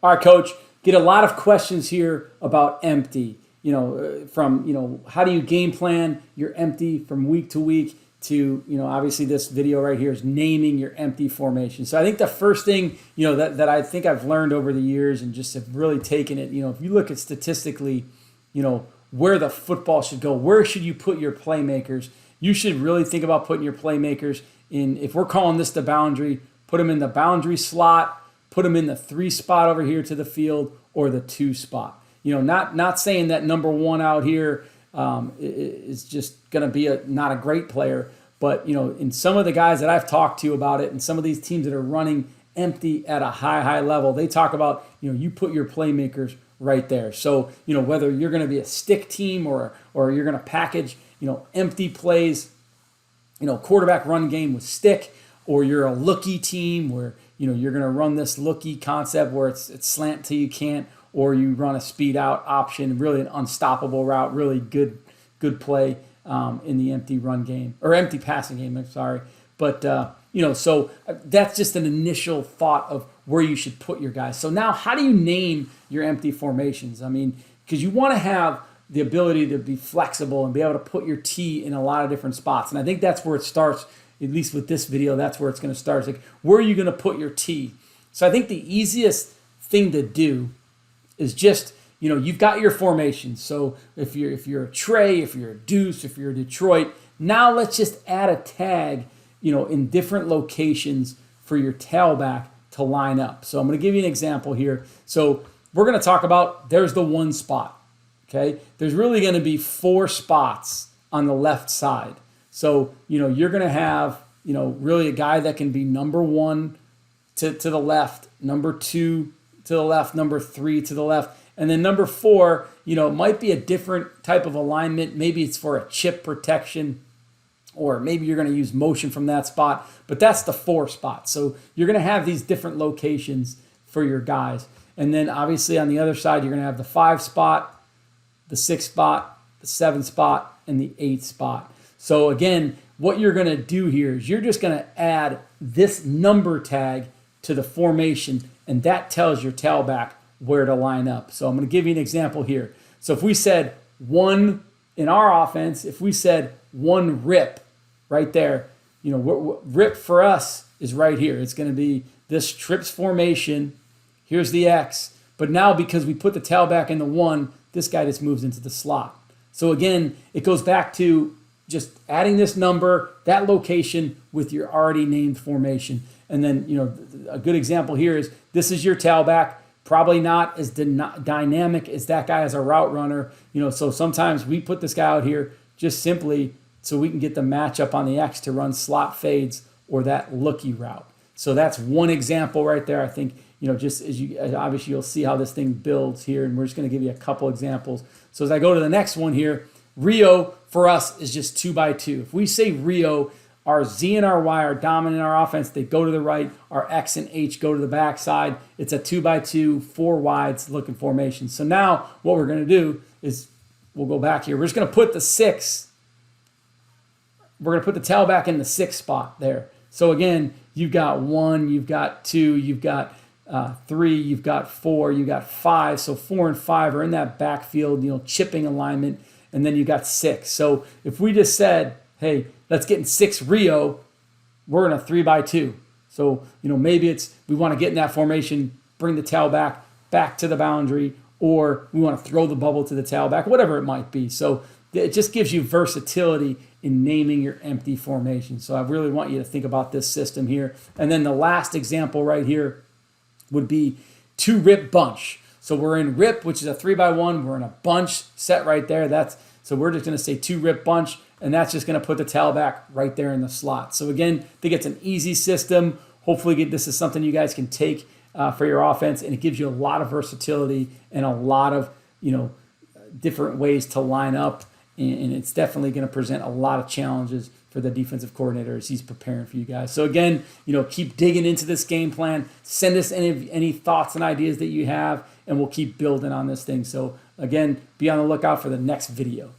All right, Coach, get a lot of questions here about empty. From how do you game plan your empty from week to week to, obviously this video right here is naming your empty formation. So I think the first thing, that I think I've learned over the years and just have really taken it, if you look at statistically, where the football should go, where should you put your playmakers? You should really think about putting your playmakers in, if we're calling this the boundary, put them in the boundary slot, put them in the 3 spot over here to the field or the 2 spot. Not saying that number 1 out here is just going to be not a great player, but in some of the guys that I've talked to about it, and some of these teams that are running empty at a high level, they talk about you put your playmakers right there. So whether you're going to be a stick team or you're going to package empty plays, quarterback run game with stick, or you're a looky team where you're going to run this looky concept where it's slant till you can't, or you run a speed out option, really an unstoppable route, really good play in the empty run game, or empty passing game, I'm sorry. But, so that's just an initial thought of where you should put your guys. So now how do you name your empty formations? I mean, because you want to have the ability to be flexible and be able to put your T in a lot of different spots. And I think that's where it starts, at least with this video, that's where it's going to start. It's like, where are you going to put your T? So I think the easiest thing to do is just, you've got your formations. So if you're a Trey, if you're a Deuce, if you're a Detroit, now let's just add a tag, in different locations for your tailback to line up. So I'm going to give you an example here. So we're going to talk about, there's the 1 spot, okay? There's really going to be 4 spots on the left side. So, you're going to have, really a guy that can be number 1 to the left, number 2 to the left, number 3 to the left. And then number 4, it might be a different type of alignment. Maybe it's for a chip protection, or maybe you're going to use motion from that spot, but that's the 4 spot. So you're going to have these different locations for your guys. And then obviously on the other side, you're going to have the 5 spot, the 6 spot, the 7 spot, and the 8 spot. So again, what you're going to do here is you're just going to add this number tag to the formation, and that tells your tailback where to line up. So I'm going to give you an example here. So if we said 1 in our offense, if we said 1 rip right there, rip for us is right here. It's going to be this trips formation. Here's the X. But now because we put the tailback in the 1, this guy just moves into the slot. So again, it goes back to just adding this number, that location with your already named formation. And then, a good example here is this is your tailback, probably not as dynamic as that guy as a route runner. So sometimes we put this guy out here just simply so we can get the matchup on the X to run slot fades or that looky route. So that's one example right there. I think, just as obviously you'll see how this thing builds here, and we're just going to give you a couple examples. So as I go to the next one here, Rio for us is just 2x2. If we say Rio, our Z and our Y are dominant in our offense. They go to the right. Our X and H go to the backside. It's a 2x2, 4 wides looking formation. So now what we're going to do is we'll go back here. We're just going to put the 6. We're going to put the tailback in the 6 spot there. So again, you've got 1, you've got 2, you've got 3, you've got 4, you've got 5. So 4 and 5 are in that backfield, chipping alignment. And then you got 6. So if we just said, hey, let's get in 6 Rio, we're in a 3x2. So, maybe we want to get in that formation, bring the tailback back to the boundary, or we want to throw the bubble to the tailback, whatever it might be. So it just gives you versatility in naming your empty formation. So I really want you to think about this system here. And then the last example right here would be 2 rip bunch. So we're in rip, which is a 3x1. We're in a bunch set right there. So we're just going to say 2 rip bunch, and that's just going to put the tailback right there in the slot. So again, I think it's an easy system. Hopefully this is something you guys can take for your offense, and it gives you a lot of versatility and a lot of different ways to line up, and it's definitely going to present a lot of challenges for the defensive coordinator as he's preparing for you guys. So again, keep digging into this game plan. Send us any thoughts and ideas that you have, and we'll keep building on this thing. So again, be on the lookout for the next video.